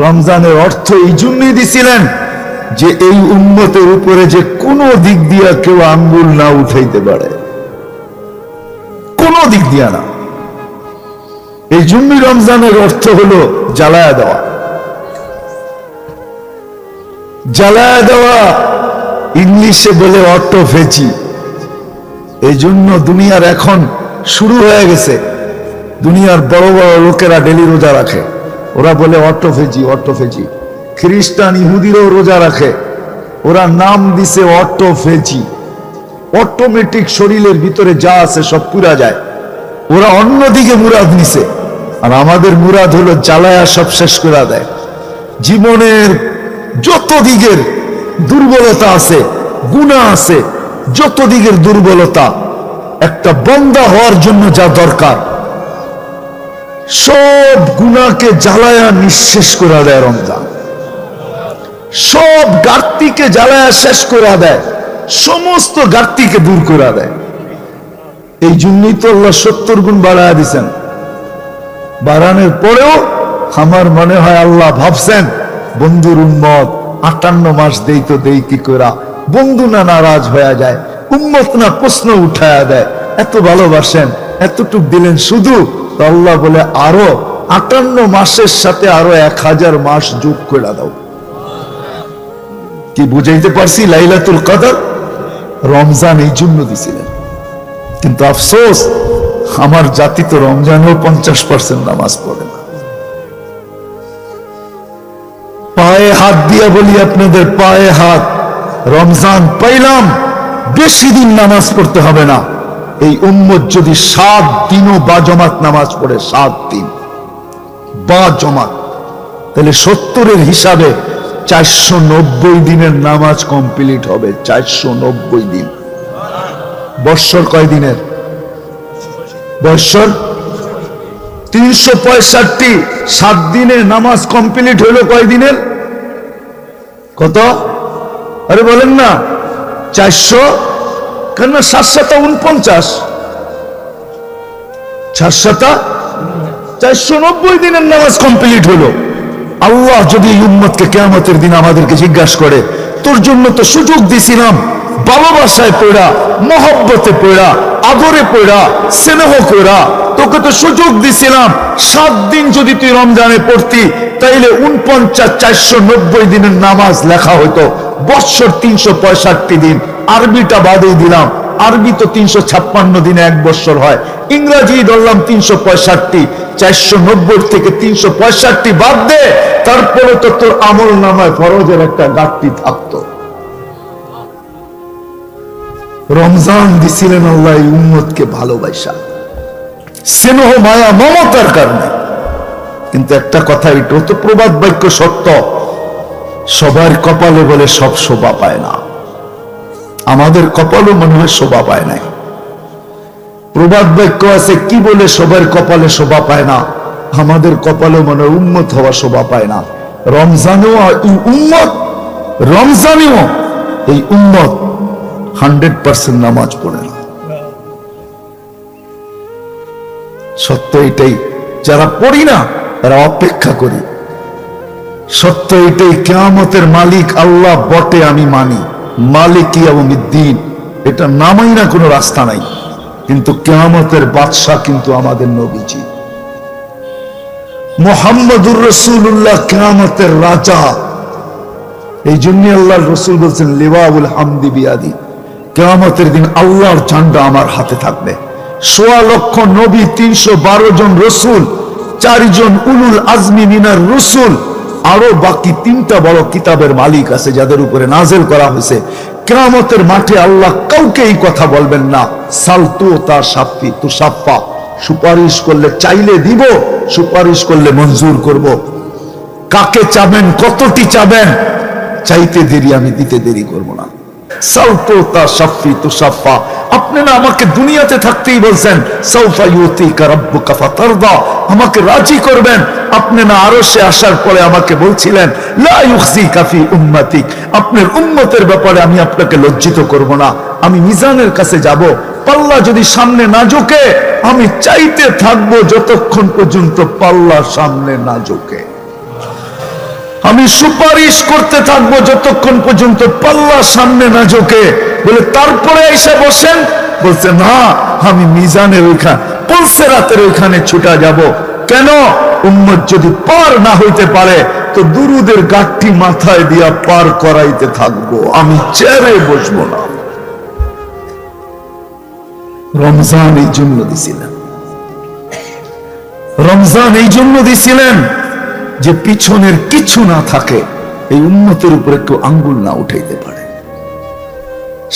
রমজানের অর্থ এই জন্যই দিছিলেন যে এই উম্মতের উপরে যে কোনো দিক দিয়া কেউ আঙ্গুল না উঠাইতে পারে, কোনো দিক দিয়া না। এই জন্যই রমজানের অর্থ হলো জ্বালায়া দেওয়া। জ্বালায়া দেওয়া ইংলিশে বলে অটোফেজি। এই জন্য দুনিয়ার এখন শুরু হয়ে গেছে, দুনিয়ার বড় বড় লোকেরা ডেলি রোজা রাখে, ওরা বলে অটোফেজি অটোফেজি। খ্রিস্টান ইহুদিরও রোজা রাখে, ওরা নাম দিছে অটোফেজি। অটোমেটিক শরীরের ভিতরে যা আছে সব পুরা যায়, ওরা অন্যদিকে মুরাদ নিছে। আর আমাদের মুরাদ হলো জ্বালায়া সব শেষ করে দেয়। জীবনের যত দিকের দুর্বলতা আছে, গুনাহ আছে, যত দিকের দুর্বলতা, একটা বান্দা হওয়ার জন্য যা দরকার সব গুনাহকে জ্বালায়া নিঃশেষ করে দেয় রমজান। সব ঘাটতিকে জ্বালায়া শেষ করে দেয়, সমস্ত ঘাটতিকে দূর করে দেয়। এই জন্যই তো আল্লাহ 70 গুণ বাড়ায়া দিচ্ছেন। বাড়ানোর পরেও আমার মনে হয় আল্লাহ ভাবছেন বন্ধুর উম্মত 58 মাস দেই তো দেই কি করা, বন্ধু না নারাজ হয়ে যায়, উম্মত না প্রশ্ন উঠায়া দেয়, এত ভালোবাসেন এতটুক দিলেন শুধু। তো আল্লাহ বলে আরো 58 মাসের সাথে আরো 1000 মাস যোগ করে দাও। কি বুঝাইতে পারছি? লাইলাতুল কদর রমজান এই জন্য দিছিলেন। কিন্তু আফসোস আমার জাতি তো রমজানেও 50% নামাজ পড়ে না। পায়ে হাত দিয়া বলি আপনাদের, পায়ে হাত, রমজান পাইলাম, বেশি দিন নামাজ পড়তে হবে না। এই উম্মত যদি 7 দিনও বা জমাত নামাজ পড়ে, 7 দিন বা জমাত, তাহলে 70-এর হিসাবে 490 দিনের নামাজ কমপ্লিট হবে। 490 দিন। বৎসর কয় দিনের? বৎসর 365। 7 দিনের নামাজ কমপ্লিট হলো কয় দিনের? কত? আরে বলেন না 400, কেন 749, 490 দিনের নামাজ কমপ্লিট হলো। আল্লাহ যদি এই উম্মতকে কিয়ামতের দিন আমাদেরকে জিজ্ঞাসা করে, তোর জন্য তো সুযোগ দিছিলাম, ভালোবাসায় পড়া, মহব্বতে পড়া, আদরে পড়া, স্নেহ করা, তোকে তো সুযোগ দিছিলাম 7 দিন যদি তুই রমজানে পড়তি, তাইলে 490 দিনের নামাজ লেখা হতো। বৎসর 365 দিন, আরবিটা বাদই দিলাম, আরবি তো 356 দিনে 1 বৎসর হয়, ইংরেজি ধরলাম 365। 490 থেকে 365 বাদ দে, তারপরে তো তোর আমল নামায় ফরজের একটা ঘাটতি থাকতো। রমজান দিছিলেন আল্লাহ এই উম্মতকে ভালোবাসা, স্নেহ, মায়া, মমতার কারণে। কিন্তু একটা কথা, এটা তো প্রবাদ বাক্য সত্য, সবার কপালে বলে সব শোভা পায় না। আমাদের কপালও মনে হয় শোভা পায় নাই। প্রবাদ বাক্য আছে কি বলে সবার কপালে শোভা পায় না, আমাদের কপালও মনে হয় উম্মত হওয়া শোভা পায় না। রমজানেও উম্মত, রমজানেও এই উম্মত 100% নামাজ পড়ে না। সত্য এটাই, যারা পড়ি না তারা অপেক্ষা করি। সত্য এটাই, কিয়ামতের মালিক আল্লাহ বটে আমি মানি, মালিক ইয়াউমিদ্দিন, এটা নামাই না কোনো রাস্তা নাই। কিন্তু কিয়ামতের বাদশা কিন্তু আমাদের নবীজি মুহাম্মদুর রাসূলুল্লাহ, কিয়ামতের রাজা। এই জন্য আল্লাহর রাসূল বলছেন লিওয়াউল হামদি বিয়াদি, কিয়ামতের দিন আল্লাহর ঝান্ডা আমার হাতে থাকবে। 1.25 লক্ষ নবী, 312 জন রসুল, 4 জন উলুল আজমি মিনার রসুল, আরো বাকি 3টা বড় কিতাবের মালিক আছে যাদের উপরে নাজেল করা হয়েছে। কিয়ামতের মাঠে আল্লাহ কাউকে এই কথা বলবেন না, সালতু তা সাফি তু সাফা, সুপারিশ করলে চাইলে দিব, সুপারিশ করলে মঞ্জুর করব। কাকে চাবেন, কতটি চাবেন, চাইতে দেরি, আমি দিতে দেরি করব না। সালতু তা সাফি তু সাফা, আপনি না আমাকে দুনিয়াতে থাকতেই বলছেন সাউফা ইউতিকা রাব্বুকা ফাতারদা, আমাকে রাজি করবেন। আপনি না আরশে আসার পরে আমাকে বলছিলেন লা ইউখজিকা ফি উম্মতিক, আপনার উম্মতের ব্যাপারে আমি আপনাকে লজ্জিত করব না। আমি মিজানের কাছে যাব, পাল্লা যদি সামনে না ঝুঁকে আমি চাইতে থাকবো যতক্ষণ পর্যন্ত পাল্লা সামনে না ঝুঁকে। সুপারিশ করতে থাকবো যতক্ষণ পর্যন্ত পাল্লা সামনে না ঝোঁকে। বলে তারপরে এসে বসেন। বলছে না, আমি মিজানের ওইখানে পুলসেরাতের ওইখানে ছুটা যাব। কেন? উম্মত যদি পার না হইতে পারে তো দুরুদের গাঠটি মাথায় দিয়া পার করাইতে থাকবো, আমি চেয়ারে বসবো না। রমজান এই জন্য দিছিলেন, রমজান এই জন্য দিছিলেন যে পিছনের কিছু না থাকে, এই উম্মতের উপরে কেউ আঙ্গুল না উঠাইতে পারে।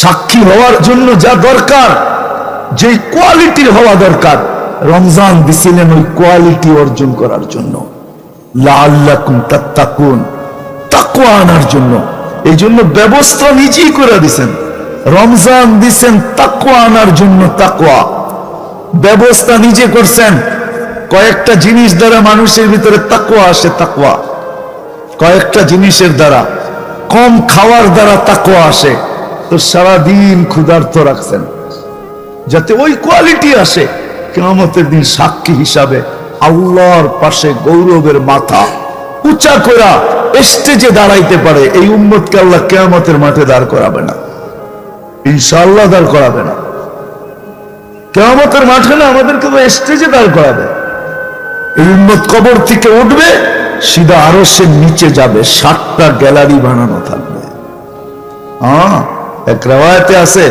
সাক্ষী হওয়ার জন্য যা দরকার, যে কোয়ালিটির হওয়া দরকার, রমজান দিছিলেন ওই কোয়ালিটি অর্জন করার জন্য, লাআল্লাকুম তাত্তাকুন, তাকওয়া আনার জন্য। এই জন্য ব্যবস্থা নিজেই করে দিছেন। রমজান দিছেন তাকওয়া আনার জন্য, তাকওয়া ব্যবস্থা নিজে করছেন। কয়েকটা জিনিস দ্বারা মানুষের ভিতরে তাকওয়া আসে, তাকওয়া কয়েকটা জিনিসের দ্বারা, কম খাওয়ার দ্বারা তাকওয়া আসে। তো সারাদিন ক্ষুধার্ত রাখছেন যাতে ওই কোয়ালিটি আসে, কিয়ামতের দিন সাক্ষী হিসাবে আল্লাহর পাশে গৌরবের মাথা উঁচা করা স্টেজে দাঁড়াইতে পারে। এই উম্মতকে আল্লাহ কিয়ামতের মাঠে দাঁড় করাবে না, ইনশাআল্লাহ দাঁড় করাবে না। কিয়ামতের মাঠে না, আমাদেরকে তো স্টেজে দাঁড় করাবে। এই উম্মত কবর থেকে উঠবে, সিধা আরশের নিচে যাবে, 7টা গ্যালারি বানানো থাকবে। এক রাওয়ায়াতে আছে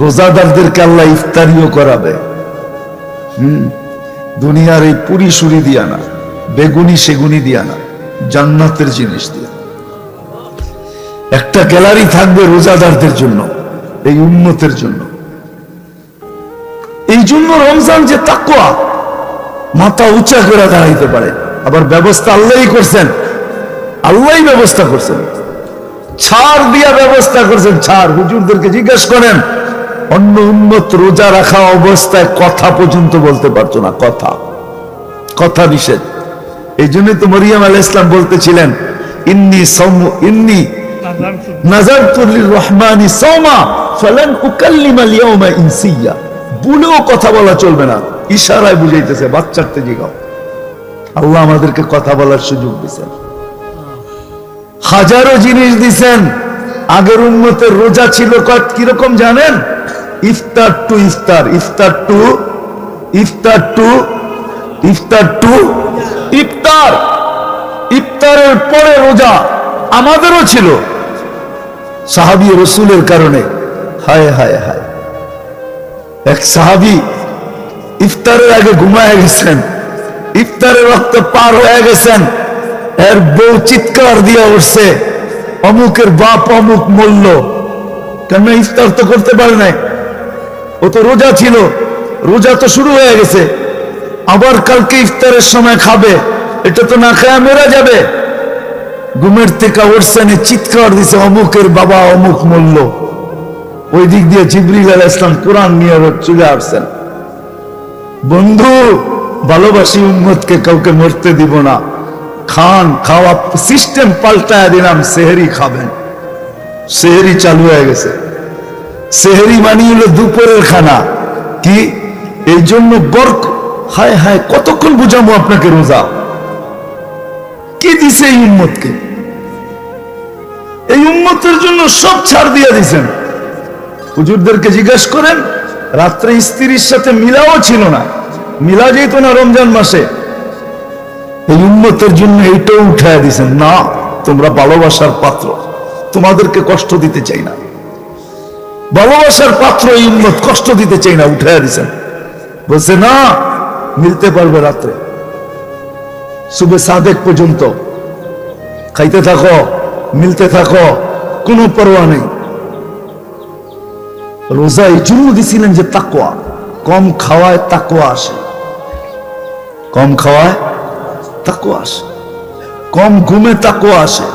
রোজাদারদেরকে আল্লাহ ইফতারিও করাবে। দুনিয়ার এই পুরি সুরি দিয়া না, বেগুনি সেগুনি দিয়া না, জান্নাতের জিনিস দিয়া একটা গ্যালারি থাকবে রোজাদারদের জন্য, এই উম্মতের জন্য। এই জন্য রমজান যে তাকওয়া, মাথা উঁচা করে দাঁড়াইতে পারে। আবার ব্যবস্থা আল্লাহই করছেন, আল্লাহই ব্যবস্থা করছেন, ছাড় দিয়া ব্যবস্থা করছেন, ছাড়। হুজুরদেরকে জিজ্ঞেস করেন, অন্য উম্মত রোজা রাখা অবস্থায় কথা পর্যন্ত বলতে পারতো না, কথা নিষেধ। এই জন্যই তো মরিয়ম আলাইহিস সালাম বলতেছিলেন, ইন্নী নাযারতু লির-রহমানি সাওমা ফালান উকাল্লিমাল ইয়াওমা ইনসিয়্যা। বলেও কথা বলা চলবে না, ইশারায় বুঝাইতেছে, বাচ্চাতে জিগাও। আল্লাহ আমাদেরকে কথা বলার সুযোগ দিয়েছেন, হাজারো জিনিস দিছেন। আগের উম্মতের রোজা ছিল কিরকম জানেন? ইফতার টু ইফতার, ইফতার টু ইফতার টু ইফতার টু ইফতার, ইফতারের পরে রোজা। আমাদেরও ছিল, সাহাবী রাসূলের কারণে। হায় হায় হায়, এক সাহাবী ইফতারের আগে ঘুমায় গেছেন, ইফতারের রক্ত পার হয়ে গেছেন, এর বউ চিৎকার দিয়ে উঠছে, অমুকের বাপ অমুক মরল। কেন? ইফতার তো করতে পারে নাই, ও তো রোজা ছিল, রোজা তো শুরু হয়ে গেছে, আবার কালকে ইফতারের সময় খাবে, এটা তো না খায়া মেরা যাবে। ঘুমের থেকে উঠছেন, চিৎকার দিছে, অমুকের বাবা অমুক মরল। ওই দিক দিয়ে জিবরিল আলাইহিস সালাম কোরআন নিয়ে চলে আসছেন, বন্ধু ভালোবাসি উম্মতকে, কাউকে মরতে দিব না, খান, খাওয়া সিস্টেম পাল্টায় দিলাম, সেহরি খাবেন। সেহরি চালু হয়ে গেছে। সেহরি মানে হলো দুপুরের খানা। কি এই জন্য বরক, হায় হায়, কতক্ষণ বুঝাবো আপনাকে রোজা কি দিছে এই উম্মতকে? এই উম্মতের জন্য সব ছাড় দিয়ে দিছেন। হুজুরদেরকে জিজ্ঞেস করেন, রাত্রে স্ত্রীর সাথে মিলাও ছিল না, মিলা যেত না রমজান মাসে। এই উম্মতের জন্য এইটাও উঠায় দিছেন, না তোমরা ভালোবাসার পাত্র, তোমাদেরকে কষ্ট দিতে চাই না, ভালোবাসার পাত্র এই উম্মত, কষ্ট দিতে চাই না, উঠায় দিছেন। বলছে না, মিলতে পারবে রাত্রে, সুবে সাদেক পর্যন্ত খাইতে থাকো, মিলতে থাকো, কোনো পরোয়া নেই। রোজা এই জন্য দিছিলেন যে তাকওয়া, কম খাওয়ায় তাকওয়া আসে, কম খাওয়ায় তাকওয়া আসে, কম ঘুমে তাকওয়া আসে,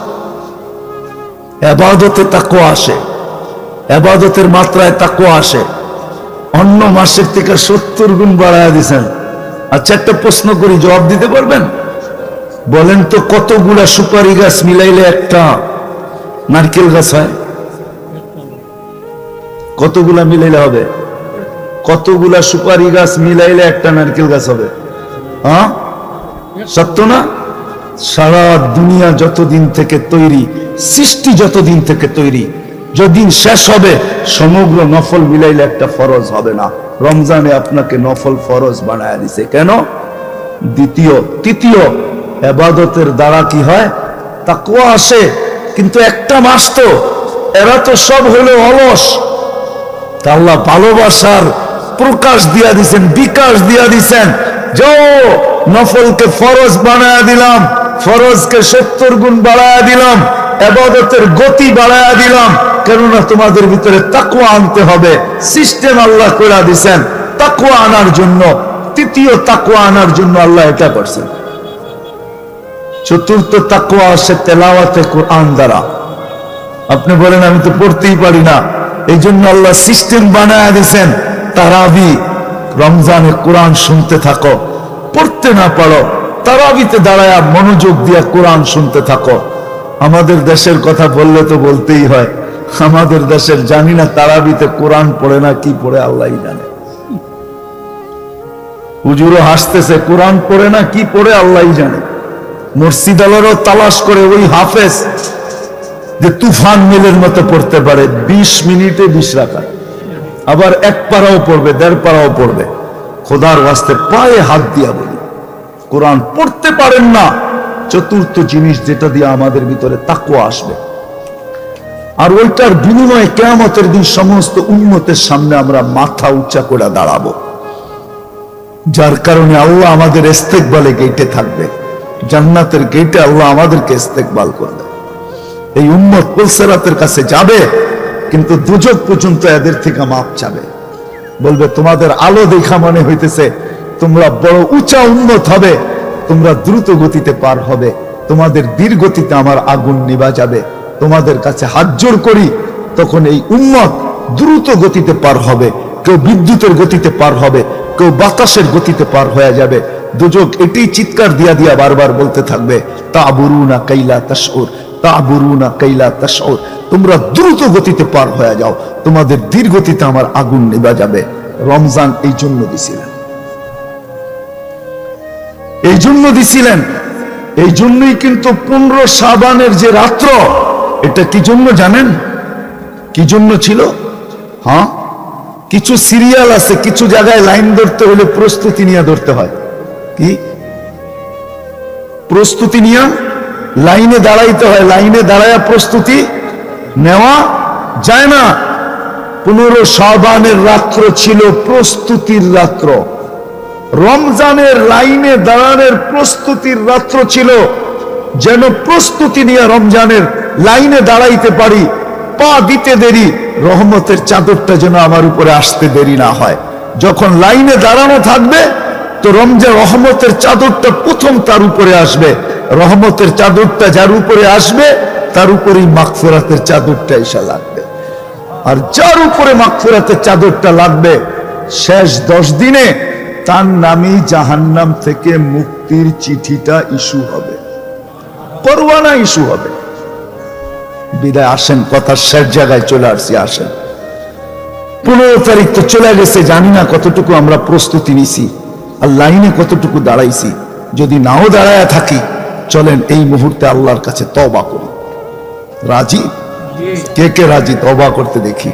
ইবাদতে তাকওয়া আসে, ইবাদতের মাত্রায় তাকওয়া আসে। অন্য মাসের থেকে 70 গুণ বাড়ায় দিয়েছেন। আচ্ছা একটা প্রশ্ন করি, জবাব দিতে পারবেন? বলেন তো কতগুলা সুপারি গাছ মিলাইলে একটা নারকেল গাছ হয়? কতগুলা মিলাইলে হবে? কতগুলা সুপারি গাছ মিলাইলে একটা নারকেল গাছ হবে? হ্যাঁ, সত্য না? সারা দুনিয়া যতদিন থেকে তৈরি, সৃষ্টি যতদিন থেকে তৈরি, যদিন শেষ হবে সমগ্র নফল মিলাইলে একটা ফরজ হবে না। রমজানে আপনাকে নফল ফরজ বানায় দিছে কেন? তৃতীয় ইবাদতের দ্বারা কি হয়? তাকওয়া আসে। কিন্তু একটা মাস তো এরা তো সব হলো অলস। আল্লাহ ভালোবাসার প্রকাশ দিয়া দিছেন, বিকাশ দিয়া দিছেন। যাও নফলকে ফরজ বানায়া দিলাম, ফরজকে 70 গুণ বাড়ায়া দিলাম, ইবাদতের গতি বাড়ায়া দিলাম। কেননা তোমাদের ভিতরে তাকওয়া আনতে হবে। সিস্টেম আল্লাহ করে দিছেন তাকওয়া আনার জন্য। তৃতীয় তাকওয়া আনার জন্য আল্লাহ এটা করছেন। চতুর্থ তাকওয়া আসে তেলাওয়াতে কোরআন দ্বারা। আপনি বলেন আমি তো পড়তেই পারি না, এই জন্য আল্লাহ সিস্টেম বানায়া দিছেন। তারাবি, রমজানে কোরআন শুনতে থাকো, পড়তে না পারো তারাবিতে দাঁড়ায়া মনোযোগ দিয়া কোরআন শুনতে থাকো। আমাদের দেশের কথা বললে তো বলতেই হয়, আমাদের দেশের জানি না তারাবিতে কোরআন পড়ে না কি পড়ে আল্লাহই জানে। হুজুরও হাসতেছে, কোরআন পড়ে না কি পড়ে আল্লাহই জানে। মসজিদ আলোরও তালাশ করে ওই হাফেজ যে তুফান মিলের মতো পড়তে পারে 20 মিনিটে 20 রাকাত, আবার 1 পারাও পড়বে, 1.5 পারাও পড়বে। খোদার ওয়াস্তে পায়ে হাত দিয়া বলি, কোরআন পড়তে পারেন না। চতুর্থ জিনিস যেটা দিয়ে আমাদের ভিতরে তাকওয়া আসবে, আর ওইটার বিনিময়ে কিয়ামতের দিন সমস্ত উম্মতের সামনে আমরা মাথা উঁচা করে দাঁড়াবো, যার কারণে আল্লাহ আমাদের ইস্তেকবালে গেটে থাকবে। জান্নাতের গেটে আল্লাহ আমাদেরকে ইস্তেকবাল করবে। এই উম্মত পুলসিরাতের কাছে যাবে, কিন্তু দুজক পর্যন্ত এদের থেকে মাপ চাবে। বলবে তোমাদের আলো দেখা মনে হইতেছে তোমরা বড় উঁচা উম্মত হবে, তোমরা দ্রুত গতিতে পার হবে, তোমাদের ধীর গতিতে আমার আগুন নিভা যাবে। তোমাদের কাছে হাত জোড় করি। তখন এই উম্মত দ্রুত গতিতে পার হবে, কেউ বিদ্যুতের গতিতে পার হবে, কেউ বাতাসের গতিতে পার হয়ে যাবে। দুজক এটাই চিৎকার দিয়া দিয়া বারবার বলতে থাকবে, তাবুরুনা কাইলা তাশউর, তাবুরুনা কাইলা তাশউর। তোমরা দ্রুত গতিতে পার হয়ে যাও, তোমাদের ধীর গতিতে আমার আগুন নিভা যাবে। রমজান এই জন্য দিছিলেন, এই জন্য দিছিলেন। এই জন্যই কিন্তু 15 শাবানের যে রাত্র, এটা কি জন্য জানেন? কি জন্য ছিল? হ্যাঁ, কিছু সিরিয়াল আছে, কিছু জায়গায় লাইন ধরতে হলে প্রস্তুতি নিয়ে ধরতে হয়। কি প্রস্তুতি নিয়ে লাইনে দাঁড়াইতে হয়, লাইনে দাঁড়ায় প্রস্তুতি নেওয়া যায় না। 15 শাবানের রাত্র ছিল প্রস্তুতির রাত্র। রমজানের লাইনে দাঁড়ানোর প্রস্তুতির রাত্র ছিল, যেন প্রস্তুতি নিয়ে রমজানের লাইনে দাঁড়াইতে পারি। পা দিতে দেরি, রহমতের চাদরটা যেন আমার উপরে আসতে দেরি না হয়। যখন লাইনে দাঁড়ানো থাকবে তো রমজান রহমতের চাদরটা প্রথম তার উপরে আসবে। রহমতের চাদরটা যার উপরে আসবে তার উপরেই মাগফিরাতের চাদরটা এসে লাগবে। আর যার উপরে মাগফিরাতের চাদরটা লাগবে, শেষ 10 দিনে তার নামই জাহান্নাম থেকে মুক্তির চিঠিটা ইস্যু হবে, পরওয়ানা ইস্যু হবে। বিদায় আসেন, কথার শেষ জায়গায় চলে আসছি। আসেন, 15 তারিখ তো চলে গেছে, জানি না কতটুকু আমরা প্রস্তুতি নিছি আর লাইনে কতটুকু দাঁড়াইছি। যদি নাও দাঁড়ায় থাকি, চলেন এই মুহূর্তে আল্লাহর কাছে তওবা করি। রাজি? কে কে রাজি তওবা করতে? দেখি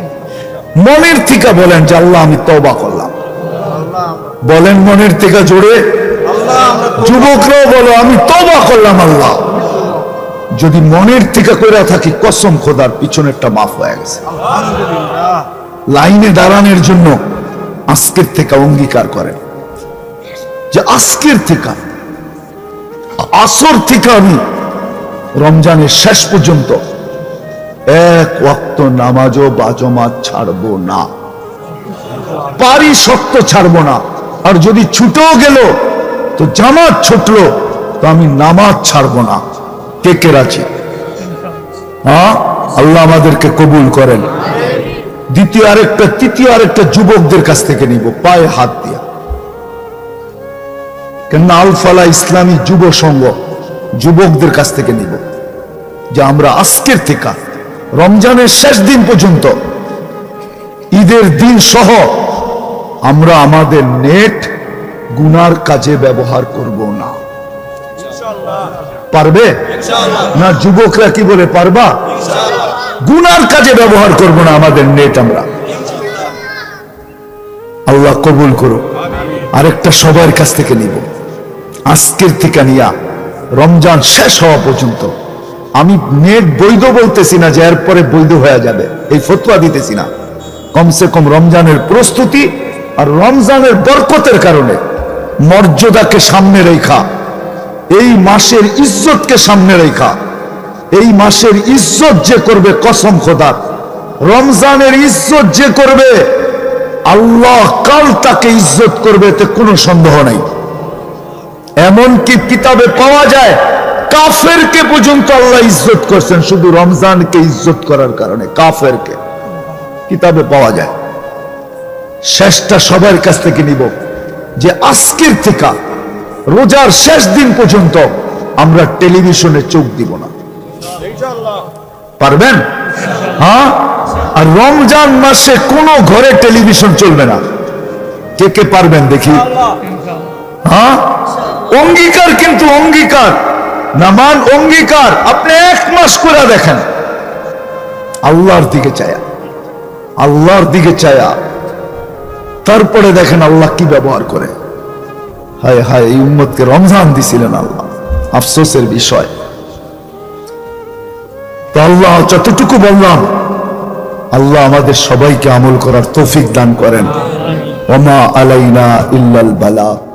মনের থেকে বলেন যে আল্লাহ আমি তওবা করলাম। বলেন মনের থেকে জোরে। যুবকরাও বলো আমি তওবা করলাম আল্লাহ। যদি মনের থেকে কইরা থাকি, কসম খোদার পিছনেরটা মাফ হয়ে গেছে। লাইনে দাঁড়ানোর জন্য আজকের থেকে অঙ্গীকার করেন যে আজকের থেকে, আসর থেকে আমি রমজানের শেষ পর্যন্ত 1 ওয়াক্ত নামাজও বাজমাত ছাড়বো না। পারি সত্য ছাড়বো না। আর যদি ছুটেও গেল তো জামাত ছুটলো তো আমি নামাজ ছাড়বো না। কে কে রাজি? হ্যাঁ, আল্লাহ আমাদেরকে কবুল করেন। তৃতীয় আরেকটা যুবকদের কাছ থেকে নিব, পায়ে হাত দিয়া। কেন আলফালা ইসলামী যুব সংঘ, যুবকদের কাছ থেকে নিব যে আমরা আজকের থেকে রমজানের শেষ দিন পর্যন্ত, ঈদের দিন সহ আমরা আমাদের নেট গুনার কাজে ব্যবহার করব না। পারবে না? যুবকরা কি বলে পারবা? গুনার কাজে ব্যবহার করব না আমাদের নেট আমরা। আল্লাহ কবুল করো। আরেকটা সবার কাছ থেকে নিব, আজকের থেকে নিয়া রমজান শেষ হওয়া পর্যন্ত। আমি নেট বৈধ বলতেছি না যে এরপরে বৈধ হয়ে যাবে, এই ফতোয়া দিতেছি না। কমসে কম রমজানের প্রস্তুতি আর রমজানের বরকতের কারণে মর্যাদাকে সামনে রেখা, এই মাসের ইজ্জতকে সামনে রেখা, এই মাসের ইজ্জত যে করবে, কসম খোদার, রমজানের ইজ্জত যে করবে আল্লাহ কাল তাকে ইজ্জত করবে, এতে কোনো সন্দেহ নাই। এমনকি কিতাবে পাওয়া যায় কাফেরকে পর্যন্ত আল্লাহ ইজ্জত করছেন শুধু রমজানকে ইজ্জত করার কারণে। কাফেরকে কিতাবে পাওয়া যায়। শেষটা সবার কাছ থেকে নিব যে আজকের থেকে রোজার শেষ দিন পর্যন্ত আমরা টেলিভিশনে চোখ দিব না। পারবেন? হ্যাঁ। আর রমজান মাসে কোনো ঘরে টেলিভিশন চলবে না। কে কে পারবেন দেখি? হ্যাঁ, অঙ্গীকার, কিন্তু অঙ্গীকার নামান অঙ্গীকার। আপনি 1 মাস করে দেখেন, আল্লাহর দিকে চায়া, আল্লাহর দিকে চায়া, তারপরে দেখেন আল্লাহ কি ব্যবহার করে। হায় হায়, এই উম্মতকে রমজান দিছিলেন আল্লাহ, আফসোসের বিষয়। তো আল্লাহ যতটুকু বললাম, আল্লাহ আমাদের সবাইকে আমল করার তৌফিক দান করেন। ওমা আলাইনা ইল্লাল বালাগ।